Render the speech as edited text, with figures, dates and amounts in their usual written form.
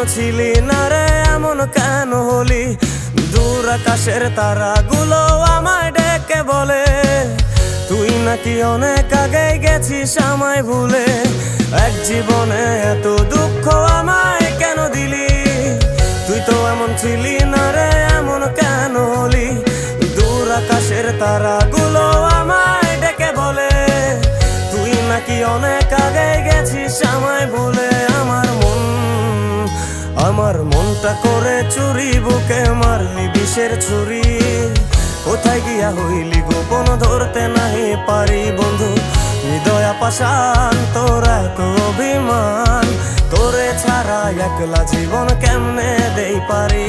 ছিলি না রে এমন কেন হলি? দূর আকাশের তারাগুলো আমায় ডেকে বলে তুই নাকি অনেক আগে গেছিস আমায় ভুলে। এক জীবনে এত দুঃখ আমায় কেন দিলি? তুই তো এমন ছিলি না রে এমন কেন হলি? দূর আকাশের তারাগুলো আমায় ডেকে বলে তুই নাকি অনেক আগে গেছিস আমায় ভুলে। আমার মনটা করে চুরি, বুকে মারলি বিষের ছুরি। কোথায় গিয়া হইলি গোপন ধরতে নাহি পারি বন্ধু। হৃদয় পাষাণ তোর এত অভিমান, তোরে ছাড়া একলা জীবন কেমনে দেই পারি।